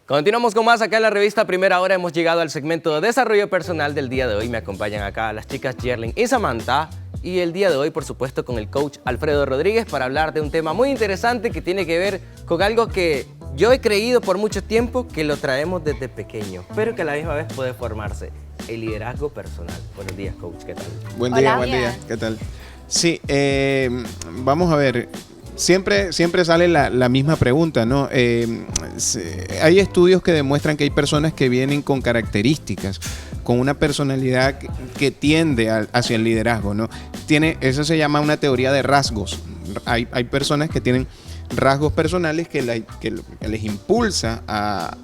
Continuamos con más acá en la revista Primera Hora. Hemos llegado al segmento de desarrollo personal del día de hoy. Me acompañan acá las chicas Yerlin y Samantha. Y el día de hoy, por supuesto, con el coach Alfredo Rodríguez para hablar de un tema muy interesante que tiene que ver con algo que yo he creído por mucho tiempo que lo traemos desde pequeño, pero que a la misma vez puede formarse: el liderazgo personal. Buenos días, coach. ¿Qué tal? Buen día. ¿Qué tal? Sí, vamos a ver. Siempre sale la misma pregunta, ¿no? Hay estudios que demuestran que hay personas que vienen con características, con una personalidad que tiende hacia el liderazgo, ¿no? Eso se llama una teoría de rasgos. Hay personas que tienen rasgos personales que les impulsa a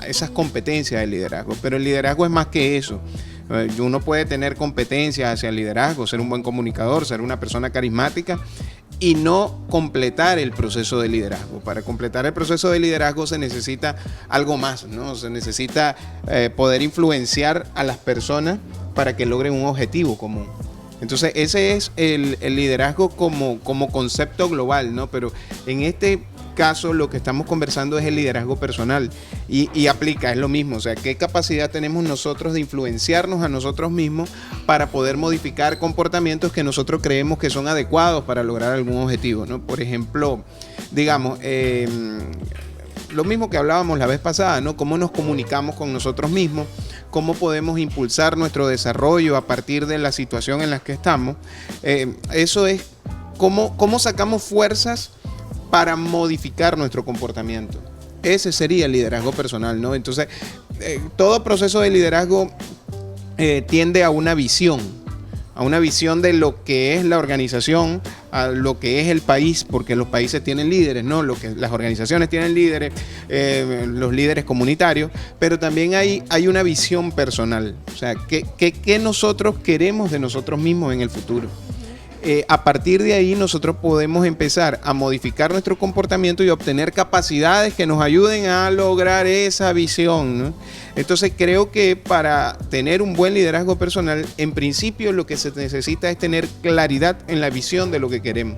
esas competencias del liderazgo, pero el liderazgo es más que eso. Uno puede tener competencias hacia el liderazgo, ser un buen comunicador, ser una persona carismática y no completar el proceso de liderazgo. Para completar el proceso de liderazgo se necesita algo más, ¿no? Se necesita poder influenciar a las personas para que logren un objetivo común. Entonces ese es el liderazgo como concepto global, ¿no? Pero en este caso lo que estamos conversando es el liderazgo personal y aplica, es lo mismo. O sea, ¿qué capacidad tenemos nosotros de influenciarnos a nosotros mismos para poder modificar comportamientos que nosotros creemos que son adecuados para lograr algún objetivo, ¿no? Por ejemplo, digamos, lo mismo que hablábamos la vez pasada, ¿no? Cómo nos comunicamos con nosotros mismos, cómo podemos impulsar nuestro desarrollo a partir de la situación en la que estamos. Eso es cómo sacamos fuerzas para modificar nuestro comportamiento. Ese sería el liderazgo personal, ¿no? Entonces, todo proceso de liderazgo tiende a una visión de lo que es la organización, a lo que es el país, porque los países tienen líderes, ¿no? Las organizaciones tienen líderes, los líderes comunitarios, pero también hay una visión personal. O sea, ¿qué nosotros queremos de nosotros mismos en el futuro? A partir de ahí nosotros podemos empezar a modificar nuestro comportamiento y obtener capacidades que nos ayuden a lograr esa visión, ¿no? Entonces creo que para tener un buen liderazgo personal, en principio lo que se necesita es tener claridad en la visión de lo que queremos.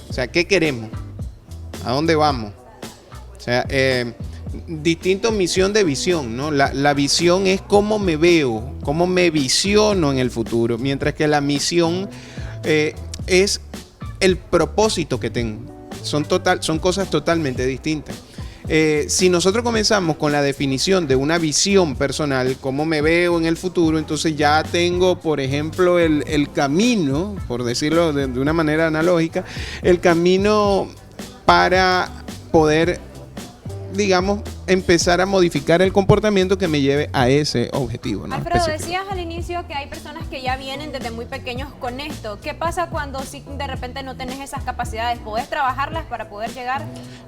O sea, ¿qué queremos? ¿A dónde vamos? O sea, distinto misión de visión, ¿no? La visión es cómo me veo, cómo me visiono en el futuro, mientras que la misión es el propósito que tengo. Son cosas totalmente distintas. Si nosotros comenzamos con la definición de una visión personal, cómo me veo en el futuro, entonces ya tengo, por ejemplo, el camino, por decirlo de una manera analógica, el camino para poder, digamos, empezar a modificar el comportamiento que me lleve a ese objetivo, ¿no? Alfredo, decías al inicio que hay personas que ya vienen desde muy pequeños con esto. ¿Qué pasa cuando si de repente no tenés esas capacidades? ¿Podés trabajarlas para poder llegar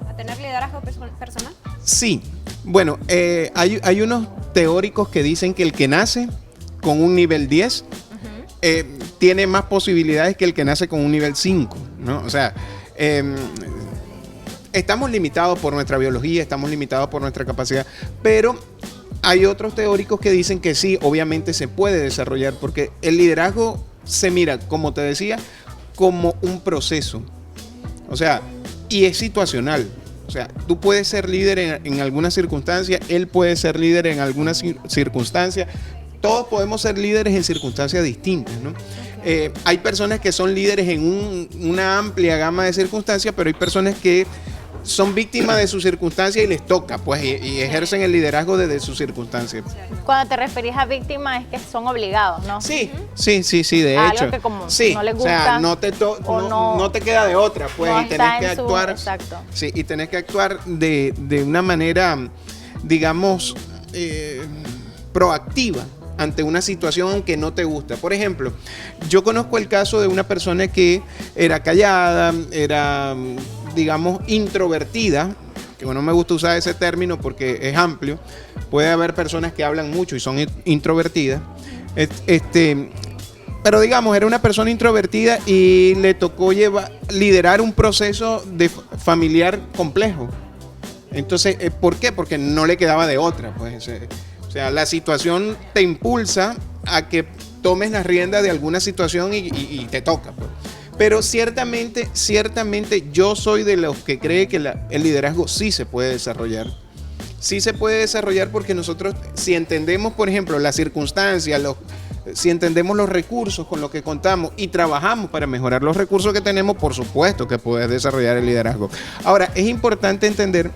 a tener liderazgo personal? Sí. Bueno, hay unos teóricos que dicen que el que nace con un nivel 10 tiene más posibilidades que el que nace con un nivel 5, ¿no? O sea, estamos limitados por nuestra biología, estamos limitados por nuestra capacidad, pero hay otros teóricos que dicen que sí, obviamente se puede desarrollar, porque el liderazgo se mira, como te decía, como un proceso. O sea, y es situacional. O sea, tú puedes ser líder en alguna circunstancia, él puede ser líder en alguna circunstancia, todos podemos ser líderes en circunstancias distintas, ¿no? Hay personas que son líderes en una amplia gama de circunstancias, pero hay personas que son víctimas de sus circunstancias y les toca, pues, y ejercen el liderazgo desde sus circunstancias. Cuando te referís a víctimas es que son obligados, ¿no? Sí, de hecho. Algo que como sí, no les gusta. O sea, no te queda de otra, pues, no y tenés que actuar. Exacto. Sí, y tenés que actuar de una manera, digamos, proactiva ante una situación que no te gusta. Por ejemplo, yo conozco el caso de una persona que era callada, era, digamos, introvertida, que bueno, no me gusta usar ese término porque es amplio. Puede haber personas que hablan mucho y son introvertidas. Pero digamos, era una persona introvertida y le tocó liderar un proceso familiar complejo. Entonces, ¿por qué? Porque no le quedaba de otra, pues. O sea, la situación te impulsa a que tomes las riendas de alguna situación y te toca, pues. Pero ciertamente yo soy de los que cree que el liderazgo sí se puede desarrollar. sí se puede desarrollar porque nosotros, si entendemos, por ejemplo, las circunstancias, si entendemos los recursos con los que contamos y trabajamos para mejorar los recursos que tenemos, por supuesto que puedes desarrollar el liderazgo. Ahora, es importante entender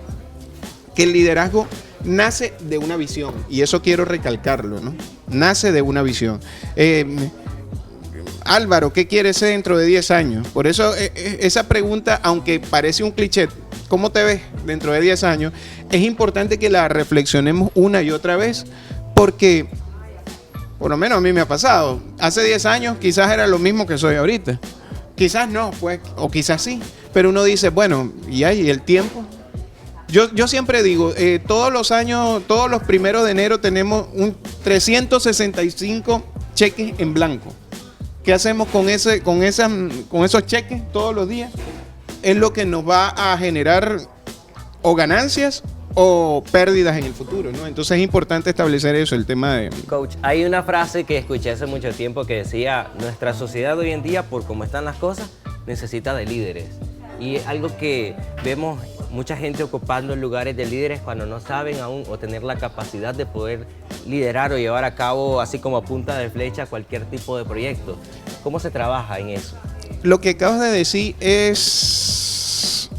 que el liderazgo nace de una visión, y eso quiero recalcarlo, ¿no? Nace de una visión. Álvaro, ¿qué quieres ser dentro de 10 años? Por eso esa pregunta, aunque parece un cliché, ¿cómo te ves dentro de 10 años? Es importante que la reflexionemos una y otra vez, porque por lo menos a mí me ha pasado. Hace 10 años quizás era lo mismo que soy ahorita. Quizás no, pues, o quizás sí. Pero uno dice, bueno, ¿y el tiempo? Yo siempre digo, todos los años, todos los primeros de enero tenemos 365 cheques en blanco. ¿Qué hacemos con esos cheques todos los días? Es lo que nos va a generar o ganancias o pérdidas en el futuro, ¿no? Entonces es importante establecer eso, el tema de... Coach, hay una frase que escuché hace mucho tiempo que decía, nuestra sociedad hoy en día, por cómo están las cosas, necesita de líderes. Y algo que vemos mucha gente ocupando lugares de líderes cuando no saben aún o tener la capacidad de poder liderar o llevar a cabo, así como a punta de flecha, cualquier tipo de proyecto. ¿Cómo se trabaja en eso? Lo que acabas de decir es,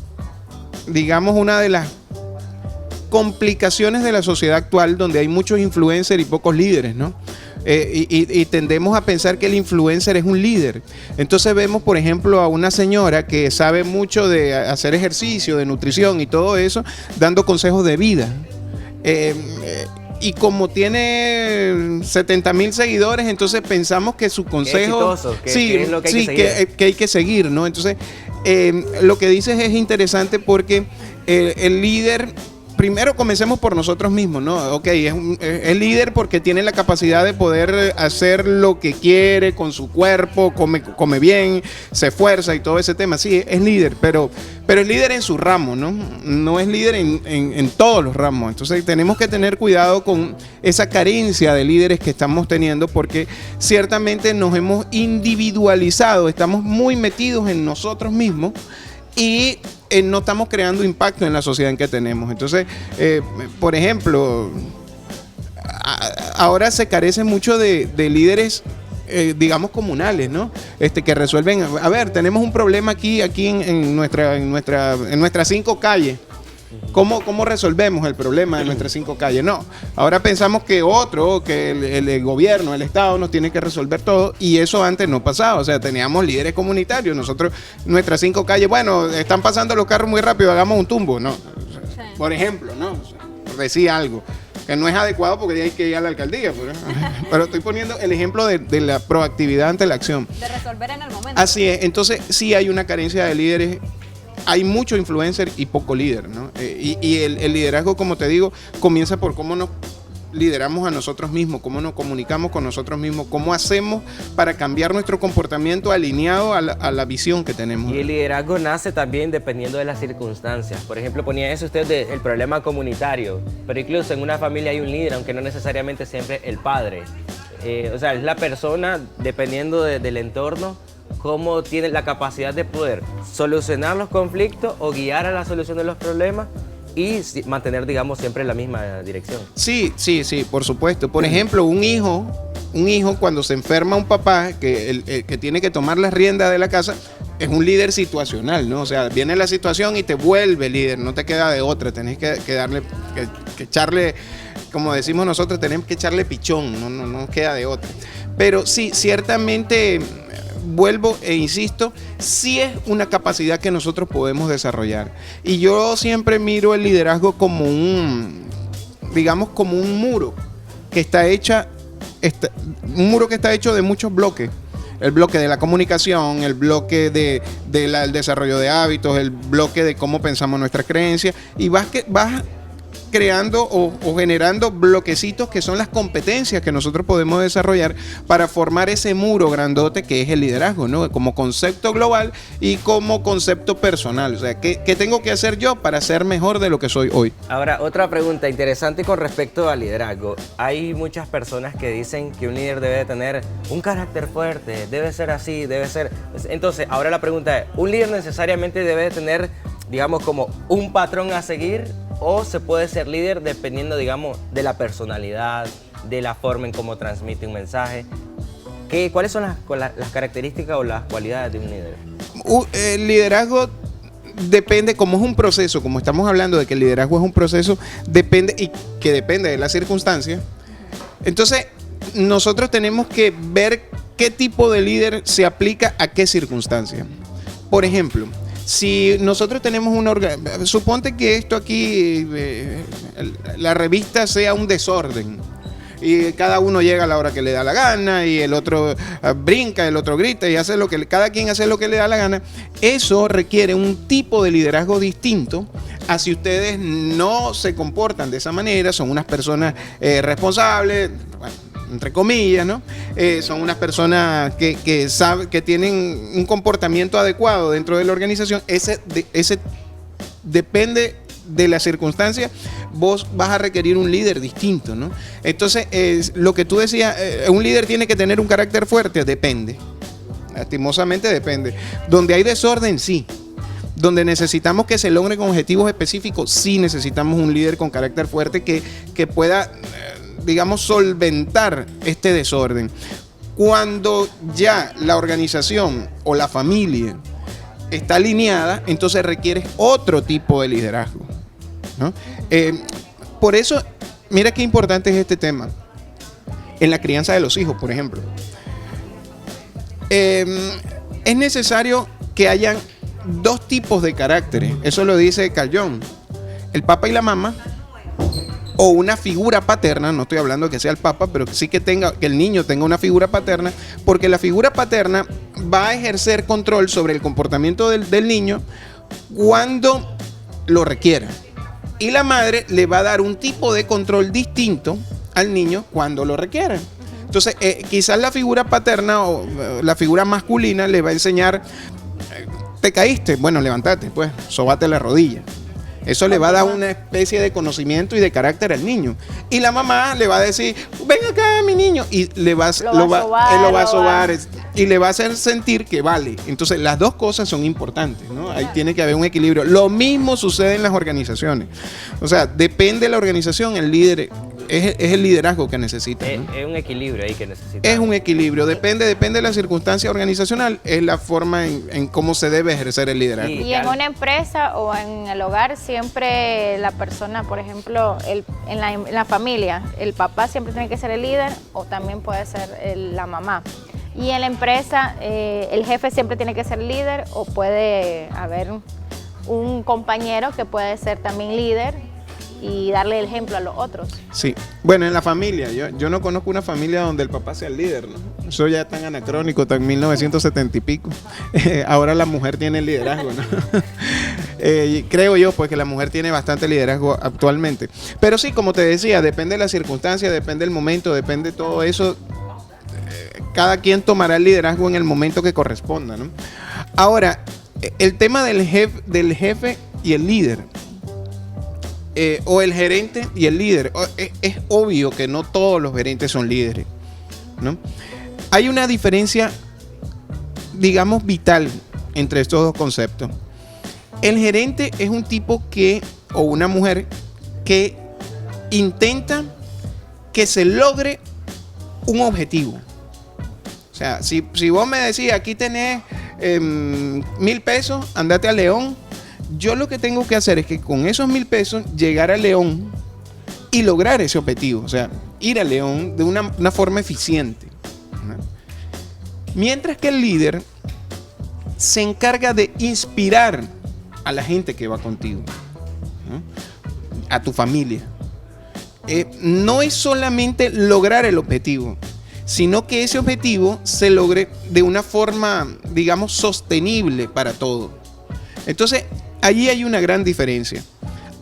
digamos, una de las complicaciones de la sociedad actual, donde hay muchos influencers y pocos líderes, ¿no? Y tendemos a pensar que el influencer es un líder. Entonces vemos, por ejemplo, a una señora que sabe mucho de hacer ejercicio, de nutrición y todo eso, dando consejos de vida. Y como tiene 70,000 seguidores, entonces pensamos que su consejo... exitoso, que es lo que hay sí, que seguir. que hay que seguir, ¿no? Entonces, lo que dices es interesante porque el líder... Primero comencemos por nosotros mismos, ¿no? Ok, es líder porque tiene la capacidad de poder hacer lo que quiere con su cuerpo, come bien, se esfuerza y todo ese tema. Sí, es líder, pero es líder en su ramo, ¿no? No es líder en todos los ramos. Entonces tenemos que tener cuidado con esa carencia de líderes que estamos teniendo, porque ciertamente nos hemos individualizado, estamos muy metidos en nosotros mismos y no estamos creando impacto en la sociedad en que tenemos. Entonces, por ejemplo, ahora se carece mucho de líderes, digamos, comunales, ¿no? Que resuelven, a ver, tenemos un problema aquí en nuestras 5 calles. ¿Cómo resolvemos el problema de nuestras 5 calles? No, ahora pensamos que el gobierno, el Estado nos tiene que resolver todo, y eso antes no pasaba. O sea, teníamos líderes comunitarios. Nosotros, nuestras 5 calles, bueno, están pasando los carros muy rápido, hagamos un tumbo, ¿no? Por ejemplo, ¿no? Decía algo que no es adecuado porque hay que ir a la alcaldía, pero estoy poniendo el ejemplo de la proactividad ante la acción. De resolver en el momento. Así es, entonces sí hay una carencia de líderes. Hay mucho influencer y poco líder, ¿no? Y el liderazgo, como te digo, comienza por cómo nos lideramos a nosotros mismos, cómo nos comunicamos con nosotros mismos, cómo hacemos para cambiar nuestro comportamiento alineado a la visión que tenemos. Y el liderazgo nace también dependiendo de las circunstancias. Por ejemplo, ponía eso usted del problema comunitario, pero incluso en una familia hay un líder, aunque no necesariamente siempre el padre. O sea, es la persona, dependiendo del entorno, cómo tiene la capacidad de poder solucionar los conflictos o guiar a la solución de los problemas y mantener, digamos, siempre la misma dirección. Sí, por supuesto. Por ejemplo, un hijo cuando se enferma un papá que tiene que tomar las riendas de la casa, es un líder situacional, ¿no? O sea, viene la situación y te vuelve líder, no te queda de otra, tenés que echarle, como decimos nosotros, tenemos que echarle pichón, no queda de otra. Pero sí, ciertamente... Vuelvo e insisto, sí es una capacidad que nosotros podemos desarrollar. Y yo siempre miro el liderazgo como un muro que está hecho de muchos bloques. El bloque de la comunicación, el bloque del desarrollo de hábitos, el bloque de cómo pensamos nuestras creencias, y vas creando o generando bloquecitos que son las competencias que nosotros podemos desarrollar para formar ese muro grandote que es el liderazgo, ¿no? Como concepto global y como concepto personal. O sea, ¿qué tengo que hacer yo para ser mejor de lo que soy hoy? Ahora, otra pregunta interesante con respecto al liderazgo. Hay muchas personas que dicen que un líder debe tener un carácter fuerte, debe ser así, debe ser... Entonces, ahora la pregunta es, ¿un líder necesariamente debe tener, digamos, como un patrón a seguir? o se puede ser líder dependiendo, digamos, de la personalidad, de la forma en cómo transmite un mensaje? ¿Cuáles son las características o las cualidades de un líder? El liderazgo depende, como es un proceso, como estamos hablando de que el liderazgo es un proceso, depende y que depende de las circunstancias. Entonces, nosotros tenemos que ver qué tipo de líder se aplica a qué circunstancia. Por ejemplo, si nosotros tenemos suponte que esto aquí, la revista sea un desorden y cada uno llega a la hora que le da la gana y el otro brinca, el otro grita y hace cada quien hace lo que le da la gana. Eso requiere un tipo de liderazgo distinto a si ustedes no se comportan de esa manera, son unas personas responsables, bueno, entre comillas, ¿no? Son unas personas que saben, que tienen un comportamiento adecuado dentro de la organización. Ese depende de la circunstancia. Vos vas a requerir un líder distinto, ¿no? Entonces, lo que tú decías, un líder tiene que tener un carácter fuerte, depende. Lastimosamente depende. Donde hay desorden, sí. Donde necesitamos que se logren con objetivos específicos, sí necesitamos un líder con carácter fuerte que pueda, digamos, solventar este desorden. Cuando ya la organización o la familia está alineada, entonces requiere otro tipo de liderazgo, ¿no? Por eso, mira qué importante es este tema en la crianza de los hijos, por ejemplo. Es necesario que hayan dos tipos de caracteres. Eso lo dice Carl Jung. El papá y la mamá, o una figura paterna. No estoy hablando de que sea el papá, pero sí que el niño tenga una figura paterna, porque la figura paterna va a ejercer control sobre el comportamiento del niño cuando lo requiera. Y la madre le va a dar un tipo de control distinto al niño cuando lo requiera. Entonces, quizás la figura paterna o la figura masculina le va a enseñar, te caíste, bueno, levántate, pues, sóbate la rodilla. Eso le va a dar una especie de conocimiento y de carácter al niño. Y la mamá le va a decir, ven acá, mi niño. Y lo va a sobar y le va a hacer sentir que vale. Entonces, las dos cosas son importantes, ¿no? Ahí tiene que haber un equilibrio. Lo mismo sucede en las organizaciones. O sea, depende de la organización, el líder es el liderazgo que necesita, ¿no? Es un equilibrio ahí que necesita. Es un equilibrio. Depende de la circunstancia organizacional, es la forma en cómo se debe ejercer el liderazgo. Y en una empresa o en el hogar, siempre la persona, por ejemplo, en la familia, el papá siempre tiene que ser el líder o también puede ser la mamá. Y en la empresa, el jefe siempre tiene que ser líder o puede haber un compañero que puede ser también líder y darle el ejemplo a los otros. Sí, bueno, en la familia, yo no conozco una familia donde el papá sea el líder, ¿no? Eso ya es tan anacrónico, tan 1970 y pico. Ahora la mujer tiene el liderazgo, ¿no? Creo yo, pues, que la mujer tiene bastante liderazgo actualmente. Pero sí, como te decía, depende de la circunstancia, depende del momento, depende de todo eso. Cada quien tomará el liderazgo en el momento que corresponda, ¿no? Ahora, el tema del jefe y el líder. O el gerente y el líder. Es obvio que no todos los gerentes son líderes, ¿no? Hay una diferencia, digamos, vital entre estos dos conceptos. El gerente es un tipo o una mujer que intenta que se logre un objetivo. O sea, si vos me decís, aquí tenés 1,000 pesos, andate a León. Yo lo que tengo que hacer es que con esos 1,000 pesos llegar a León y lograr ese objetivo. O sea, ir a León de una forma eficiente, ¿no? Mientras que el líder se encarga de inspirar a la gente que va contigo, ¿no? A tu familia. No es solamente lograr el objetivo, sino que ese objetivo se logre de una forma, digamos, sostenible para todos. Entonces, allí hay una gran diferencia.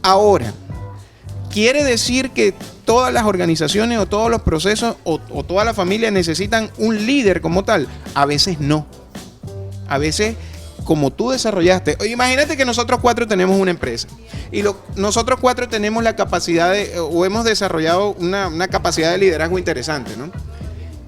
Ahora, ¿quiere decir que todas las organizaciones o todos los procesos o toda la familia necesitan un líder como tal? A veces no. A veces, como tú desarrollaste, imagínate que nosotros 4 tenemos una empresa y nosotros 4 tenemos la capacidad o hemos desarrollado una capacidad de liderazgo interesante, ¿no?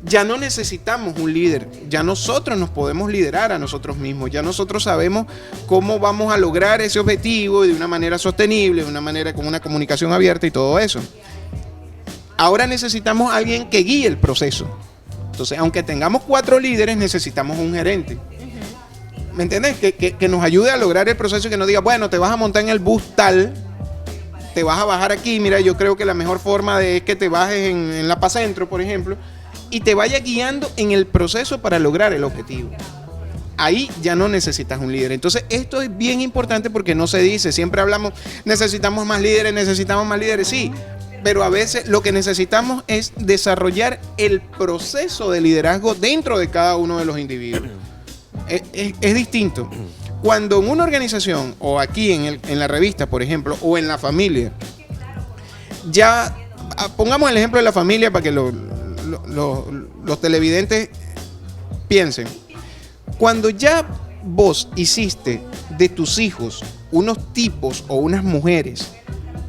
ya no necesitamos un líder, ya nosotros nos podemos liderar a nosotros mismos, ya nosotros sabemos cómo vamos a lograr ese objetivo de una manera sostenible, de una manera con una comunicación abierta y todo eso. Ahora necesitamos a alguien que guíe el proceso. Entonces, aunque tengamos 4 líderes, necesitamos un gerente. ¿Me entiendes? Que nos ayude a lograr el proceso y que nos diga, bueno, te vas a montar en el bus tal, te vas a bajar aquí, mira, yo creo que la mejor forma es que te bajes en La Paz Centro, por ejemplo, y te vaya guiando en el proceso para lograr el objetivo. Ahí ya no necesitas un líder. Entonces, esto es bien importante porque no se dice, siempre hablamos, necesitamos más líderes, sí, pero a veces lo que necesitamos es desarrollar el proceso de liderazgo dentro de cada uno de los individuos. Es distinto. Cuando en una organización, o aquí en la revista, por ejemplo, o en la familia, ya pongamos el ejemplo de la familia para que los televidentes piensen. Cuando ya vos hiciste de tus hijos unos tipos o unas mujeres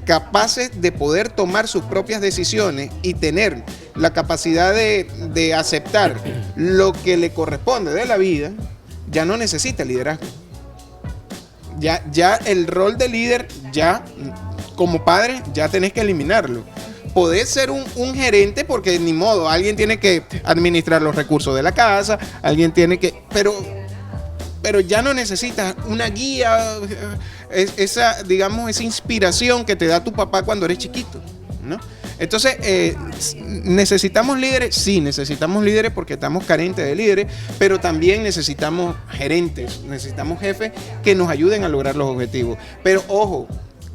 capaces de poder tomar sus propias decisiones y tener la capacidad de aceptar lo que le corresponde de la vida, ya no necesita liderazgo. Ya el rol de líder, ya como padre, ya tenés que eliminarlo. Podés ser un gerente porque ni modo, alguien tiene que administrar los recursos de la casa, alguien tiene que... Pero ya no necesitas una guía, esa inspiración que te da tu papá cuando eres chiquito, ¿no? Entonces, ¿necesitamos líderes? Sí, necesitamos líderes porque estamos carentes de líderes, pero también necesitamos gerentes, necesitamos jefes que nos ayuden a lograr los objetivos. Pero ojo,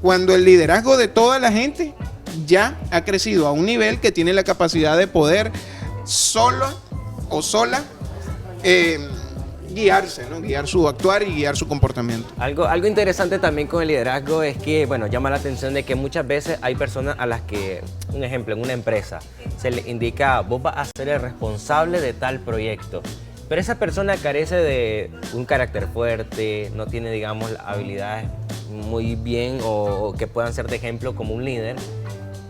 cuando el liderazgo de toda la gente ya ha crecido a un nivel que tiene la capacidad de poder solo o sola guiarse, ¿no? Guiar su actuar y guiar su comportamiento. Algo interesante también con el liderazgo es que, bueno, llama la atención de que muchas veces hay personas a las que, un ejemplo, en una empresa, se les indica, vos vas a ser el responsable de tal proyecto. Pero esa persona carece de un carácter fuerte, no tiene, digamos, habilidades muy bien o que puedan ser de ejemplo como un líder.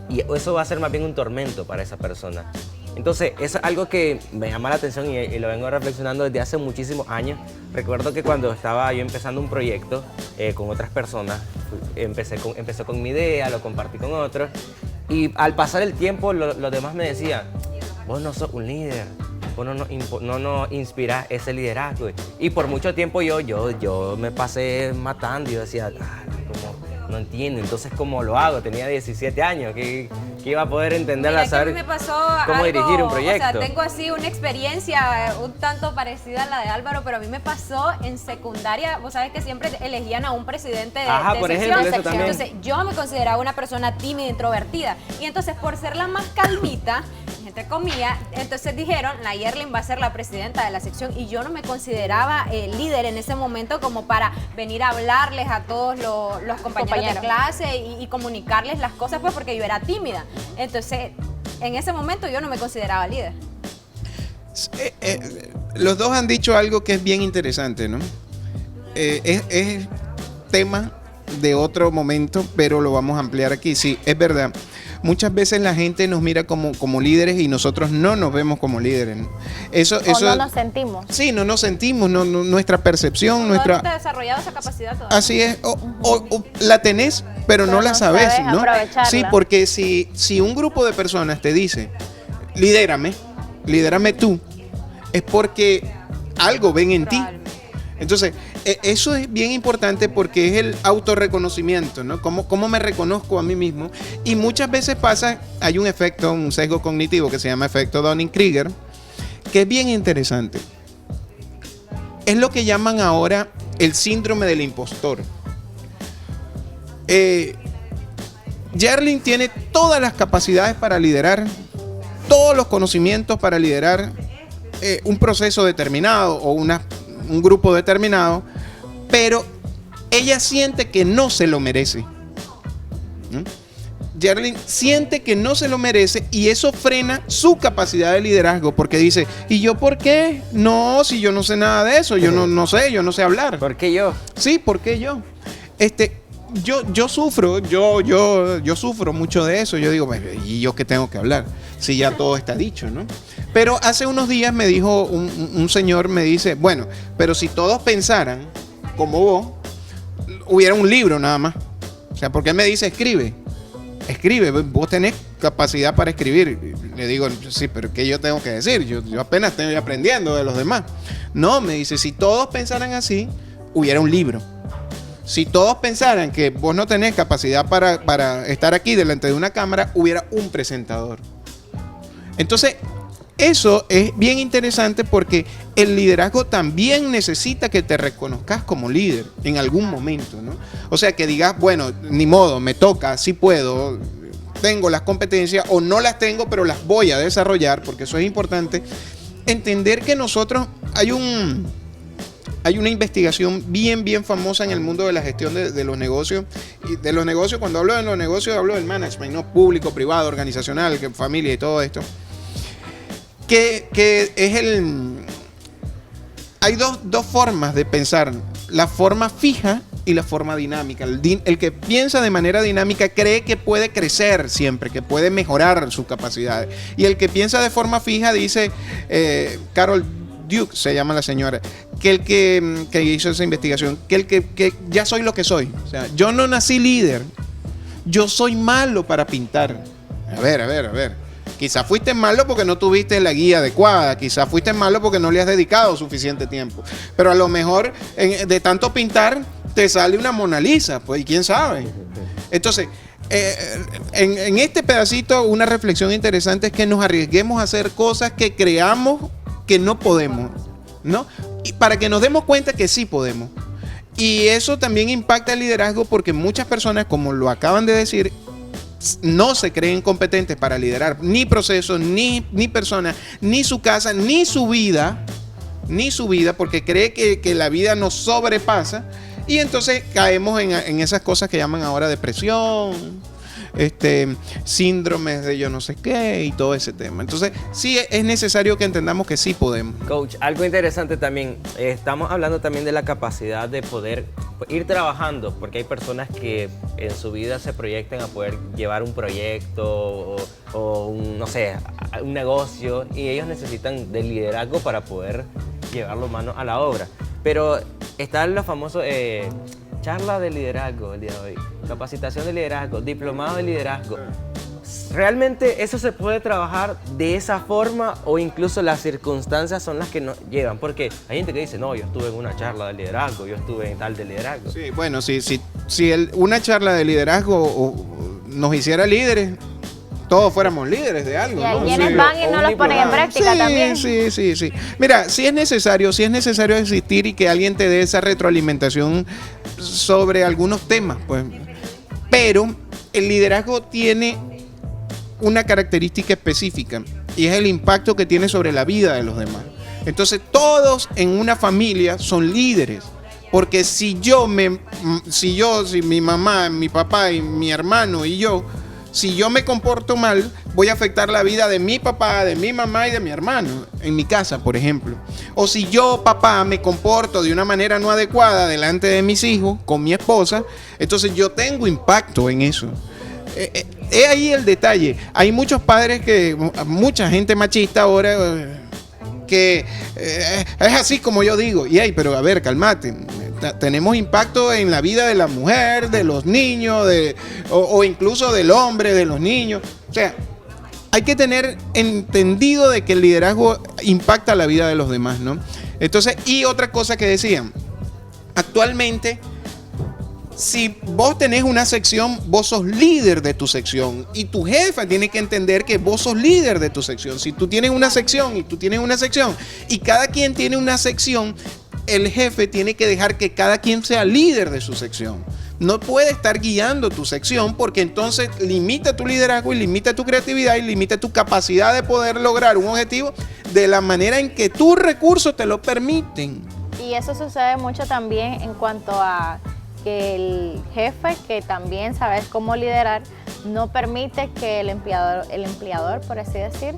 Y eso va a ser más bien un tormento para esa persona. Entonces, es algo que me llama la atención y lo vengo reflexionando desde hace muchísimos años. Recuerdo que cuando estaba yo empezando un proyecto con otras personas, empecé con mi idea, lo compartí con otros, y al pasar el tiempo los demás me decían, vos no sos un líder, vos no nos inspirás ese liderazgo. Y por mucho tiempo yo me pasé matando y yo decía, no entiendo, entonces ¿cómo lo hago? Tenía 17 años, que iba a poder entenderla, saber cómo dirigir un proyecto. O sea, tengo así una experiencia un tanto parecida a la de Álvaro, pero a mí me pasó en secundaria. Vos sabés que siempre elegían a un presidente de por sección. ejemplo, eso también. Entonces yo me consideraba una persona tímida, introvertida, y entonces por ser la más calmita, entre comillas, entonces dijeron, la Yerlin va a ser la presidenta de la sección, y yo no me consideraba líder en ese momento como para venir a hablarles a todos los compañeros de clase y comunicarles las cosas, pues porque yo era tímida. Entonces, en ese momento yo no me consideraba líder. Los dos han dicho algo que es bien interesante, ¿no? Es tema de otro momento, pero lo vamos a ampliar aquí. Sí, es verdad. Muchas veces la gente nos mira como líderes y nosotros no nos vemos como líderes, ¿no? Eso no nos sentimos. Sí, no nos sentimos, nuestra percepción, No hemos desarrollado esa capacidad todavía. Así es, o la tenés, pero no la sabes, ¿no? Sí, porque si un grupo de personas te dice, lidérame tú, es porque algo ven en ti. Entonces, eso es bien importante porque es el autorreconocimiento, ¿no? ¿Cómo me reconozco a mí mismo? Y muchas veces hay un sesgo cognitivo que se llama efecto Dunning-Kruger, que es bien interesante. Es lo que llaman ahora el síndrome del impostor. Yerlin tiene todas las capacidades para liderar, todos los conocimientos para liderar un proceso determinado o un grupo determinado, pero ella siente que no se lo merece. Yerlin siente que no se lo merece y eso frena su capacidad de liderazgo porque dice, ¿y yo por qué? No, si yo no sé nada de eso, yo no sé hablar. ¿Por qué yo? Sí, ¿por qué yo? yo sufro mucho de eso. Yo digo, ¿y yo qué tengo que hablar? Si ya todo está dicho, ¿no? Pero hace unos días me dijo un señor, me dice, bueno, pero si todos pensaran como vos, hubiera un libro nada más. O sea, porque él me dice, escribe, vos tenés capacidad para escribir. Le digo, sí, pero ¿qué yo tengo que decir? Yo apenas estoy aprendiendo de los demás. No, me dice, si todos pensaran así, hubiera un libro. Si todos pensaran que vos no tenés capacidad para estar aquí delante de una cámara, hubiera un presentador. Entonces, eso es bien interesante porque el liderazgo también necesita que te reconozcas como líder en algún momento, ¿no? O sea, que digas, bueno, ni modo, me toca, sí puedo, tengo las competencias o no las tengo, pero las voy a desarrollar, porque eso es importante. Entender que nosotros, hay una investigación bien famosa en el mundo de la gestión de los negocios. Y de los negocios, cuando hablo de los negocios, hablo del management, ¿no? Público, privado, organizacional, familia y todo esto. Que es hay dos formas de pensar, la forma fija y la forma dinámica. El que piensa de manera dinámica cree que puede crecer siempre, que puede mejorar sus capacidades. Y el que piensa de forma fija dice, Carol Duke se llama la señora, que hizo esa investigación, que ya soy lo que soy. O sea, yo no nací líder, yo soy malo para pintar. A ver. Quizás fuiste malo porque no tuviste la guía adecuada, quizás fuiste malo porque no le has dedicado suficiente tiempo, pero a lo mejor de tanto pintar te sale una Mona Lisa, pues, ¿quién sabe? Entonces, en este pedacito una reflexión interesante es que nos arriesguemos a hacer cosas que creamos que no podemos, ¿no? Y para que nos demos cuenta que sí podemos. Y eso también impacta el liderazgo porque muchas personas, como lo acaban de decir, no se creen competentes para liderar ni procesos, ni personas, ni su casa, ni su vida, porque cree que la vida nos sobrepasa. Y entonces caemos en esas cosas que llaman ahora depresión, síndromes de yo no sé qué y todo ese tema. Entonces sí es necesario que entendamos que sí podemos. Coach, algo interesante también, estamos hablando también de la capacidad de poder ir trabajando, porque hay personas que en su vida se proyectan a poder llevar un proyecto o un negocio, y ellos necesitan del liderazgo para poder llevarlo mano a la obra. Pero están los famosos charla de liderazgo el día de hoy, capacitación de liderazgo, diplomado de liderazgo. ¿Realmente eso se puede trabajar de esa forma o incluso las circunstancias son las que nos llevan? Porque hay gente que dice, no, yo estuve en una charla de liderazgo, yo estuve en tal de liderazgo. Sí, bueno, si una charla de liderazgo nos hiciera líderes, todos fuéramos líderes de algo, y hay ¿no? quienes van y no los ponen en práctica también. Sí. Mira, si es necesario existir y que alguien te dé esa retroalimentación sobre algunos temas, pues. Pero el liderazgo tiene una característica específica y es el impacto que tiene sobre la vida de los demás. Entonces, todos en una familia son líderes. Porque si mi mamá, mi papá y mi hermano y yo, si yo me comporto mal, voy a afectar la vida de mi papá, de mi mamá y de mi hermano, en mi casa, por ejemplo. O si yo, papá, me comporto de una manera no adecuada delante de mis hijos, con mi esposa, entonces yo tengo impacto en eso. Es ahí el detalle. Hay muchos padres mucha gente machista ahora, que es así como yo digo. Pero a ver, cálmate. Tenemos impacto en la vida de la mujer, de los niños, o incluso del hombre, de los niños. O sea, hay que tener entendido de que el liderazgo impacta la vida de los demás, ¿no? Entonces, y otra cosa que decían, actualmente, si vos tenés una sección, vos sos líder de tu sección y tu jefa tiene que entender que vos sos líder de tu sección. Si tú tienes una sección y tú tienes una sección y cada quien tiene una sección, el jefe tiene que dejar que cada quien sea líder de su sección. No puede estar guiando tu sección porque entonces limita tu liderazgo y limita tu creatividad y limita tu capacidad de poder lograr un objetivo de la manera en que tus recursos te lo permiten. Y eso sucede mucho también en cuanto a que el jefe, que también sabe cómo liderar, no permite que el empleador, por así decir,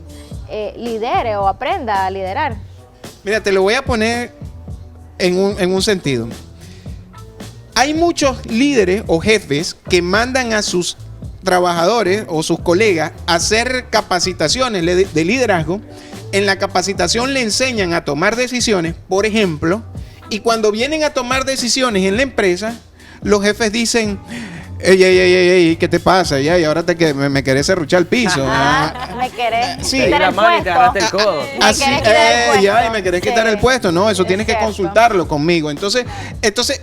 lidere o aprenda a liderar. Mira, te lo voy a poner en un sentido. hay muchos líderes o jefes que mandan a sus trabajadores o sus colegas a hacer capacitaciones de liderazgo. En la capacitación le enseñan a tomar decisiones, por ejemplo, y cuando vienen a tomar decisiones en la empresa, los jefes dicen: ey, ¿qué te pasa? Y ahora me querés serruchar el piso. Me querés Sí. Te di quitar la el mano y te agarraste el puesto. codo. Me querés quitar el puesto. Y me querés quitar Sí. el puesto. No, eso Es tienes que cierto. consultarlo conmigo. Entonces,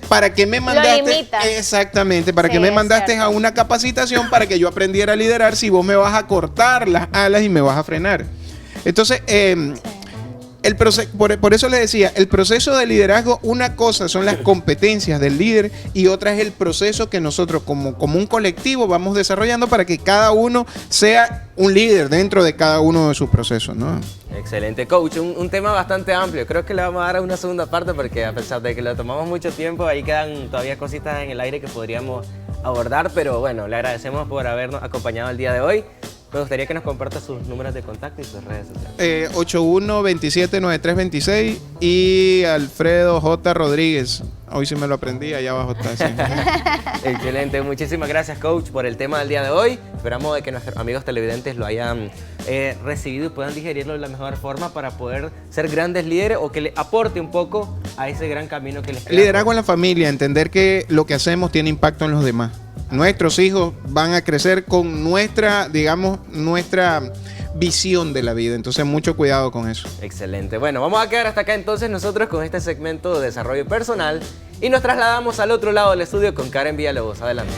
¿para qué me mandaste? limitas. Exactamente, ¿para Sí, qué me es mandaste cierto. a una capacitación para que yo aprendiera a liderar si vos me vas a cortar las alas y me vas a frenar? Entonces, por eso les decía, el proceso de liderazgo, una cosa son las competencias del líder y otra es el proceso que nosotros como un colectivo vamos desarrollando para que cada uno sea un líder dentro de cada uno de sus procesos, ¿no? Excelente, coach. Un tema bastante amplio. Creo que le vamos a dar una segunda parte porque a pesar de que lo tomamos mucho tiempo, ahí quedan todavía cositas en el aire que podríamos abordar, pero bueno, le agradecemos por habernos acompañado el día de hoy. Me gustaría que nos comparta sus números de contacto y sus redes sociales. 81279326 y Alfredo J. Rodríguez. Hoy sí me lo aprendí, allá abajo está. Sí. Excelente, muchísimas gracias, coach, por el tema del día de hoy. Esperamos de que nuestros amigos televidentes lo hayan recibido y puedan digerirlo de la mejor forma para poder ser grandes líderes o que le aporte un poco a ese gran camino que les queda. Liderazgo en la familia, entender que lo que hacemos tiene impacto en los demás. Nuestros hijos van a crecer con nuestra visión de la vida. Entonces, mucho cuidado con eso. Excelente. Bueno, vamos a quedar hasta acá entonces nosotros con este segmento de desarrollo personal y nos trasladamos al otro lado del estudio con Karen Villalobos. Adelante.